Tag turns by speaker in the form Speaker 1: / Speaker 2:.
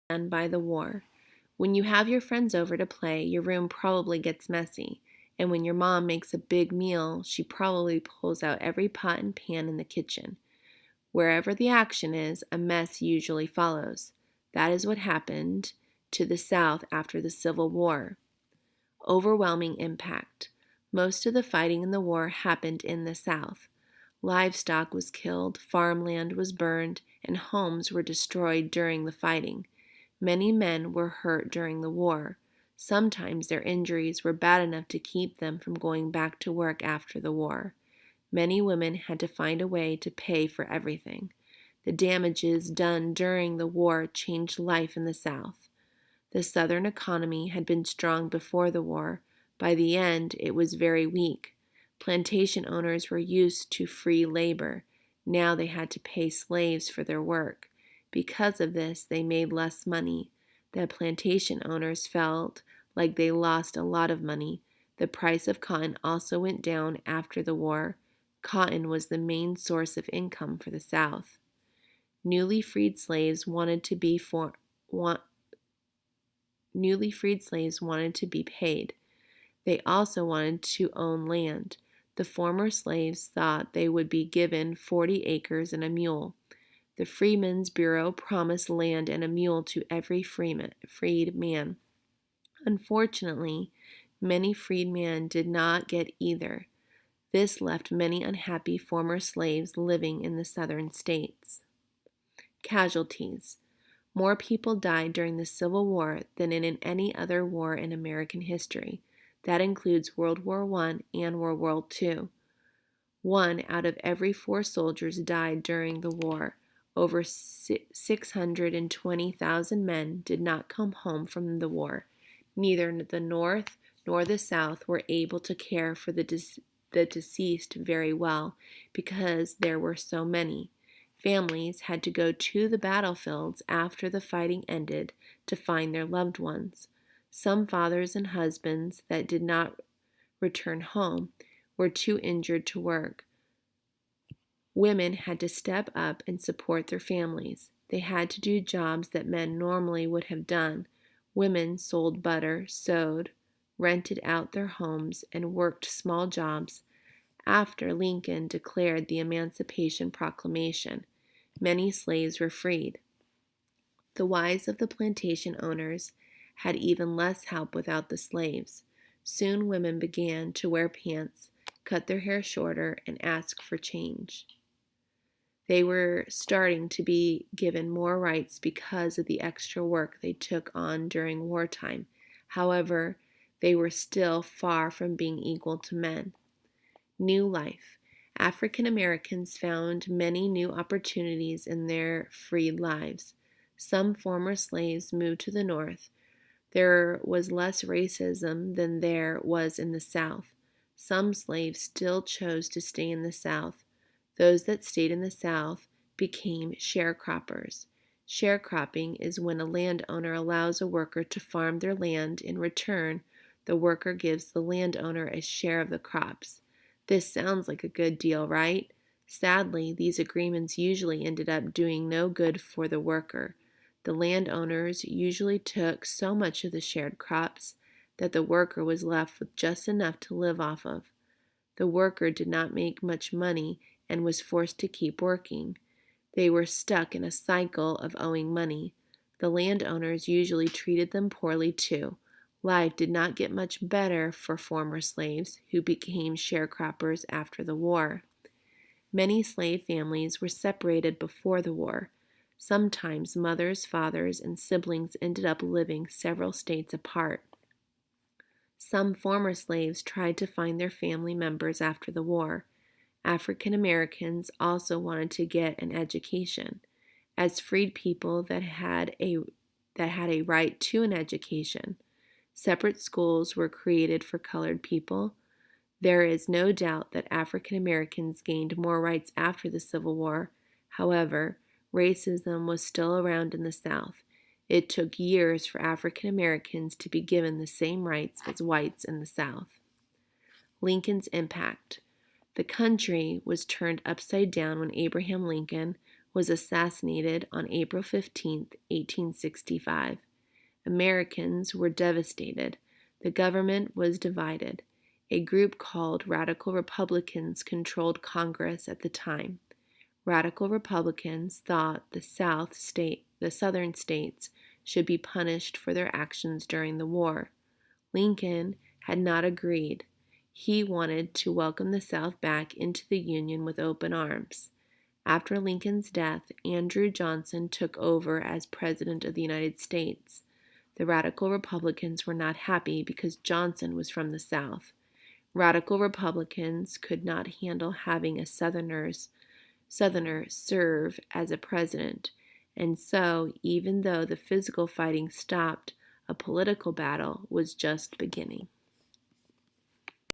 Speaker 1: done by the war. When you have your friends over to play, your room probably gets messy. And when your mom makes a big meal, she probably pulls out every pot and pan in the kitchen. Wherever the action is, a mess usually follows. That is what happened to the South after the Civil War. Overwhelming impact. Most of the fighting in the war happened in the South. Livestock was killed, farmland was burned, and homes were destroyed during the fighting. Many men were hurt during the war. Sometimes their injuries were bad enough to keep them from going back to work after the war. Many women had to find a way to pay for everything. The damages done during the war changed life in the South. The Southern economy had been strong before the war. By the end, it was very weak. Plantation owners were used to free labor. Now they had to pay slaves for their work. Because of this, they made less money. The plantation owners felt like they lost a lot of money. The price of cotton also went down after the war. Cotton was the main source of income for the South. Newly freed slaves wanted to be paid. They also wanted to own land. The former slaves thought they would be given 40 acres and a mule. The Freedmen's Bureau promised land and a mule to every freed man. Unfortunately, many freedmen did not get either. This left many unhappy former slaves living in the southern states. Casualties. More people died during the Civil War than in any other war in American history. That includes World War I and World War II. 1 out of every 4 soldiers died during the war. Over 620,000 men did not come home from the war. Neither the North nor the South were able to care for the deceased very well because there were so many. Families had to go to the battlefields after the fighting ended to find their loved ones. Some fathers and husbands that did not return home were too injured to work. Women had to step up and support their families. They had to do jobs that men normally would have done. Women sold butter, sewed, rented out their homes, and worked small jobs. After Lincoln declared the Emancipation Proclamation, many slaves were freed. The wives of the plantation owners had even less help without the slaves. Soon women began to wear pants, cut their hair shorter, and ask for change. They were starting to be given more rights because of the extra work they took on during wartime. However, they were still far from being equal to men. New life. African Americans found many new opportunities in their freed lives. Some former slaves moved to the North. There was less racism than there was in the South. Some slaves still chose to stay in the South. Those that stayed in the South became sharecroppers. Sharecropping is when a landowner allows a worker to farm their land. In return, the worker gives the landowner a share of the crops. This sounds like a good deal, right? Sadly, these agreements usually ended up doing no good for the worker. The landowners usually took so much of the shared crops that the worker was left with just enough to live off of. The worker did not make much money and was forced to keep working. They were stuck in a cycle of owing money. The landowners usually treated them poorly too. Life did not get much better for former slaves who became sharecroppers after the war. Many slave families were separated before the war. Sometimes mothers, fathers, and siblings ended up living several states apart. Some former slaves tried to find their family members after the war. African Americans also wanted to get an education. As freed people that had a right to an education, separate schools were created for colored people. There is no doubt that African Americans gained more rights after the Civil War. However, racism was still around in the South. It took years for African Americans to be given the same rights as whites in the South. Lincoln's impact. The country was turned upside down when Abraham Lincoln was assassinated on April 15, 1865. Americans were devastated. The government was divided. A group called Radical Republicans controlled Congress at the time. Radical Republicans thought the southern states should be punished for their actions during the war. Lincoln had not agreed. He wanted to welcome the South back into the Union with open arms. After Lincoln's death, Andrew Johnson took over as President of the United States. The Radical Republicans were not happy because Johnson was from the South. Radical Republicans could not handle having a Southerner serve as a president, and so, even though the physical fighting stopped, a political battle was just beginning.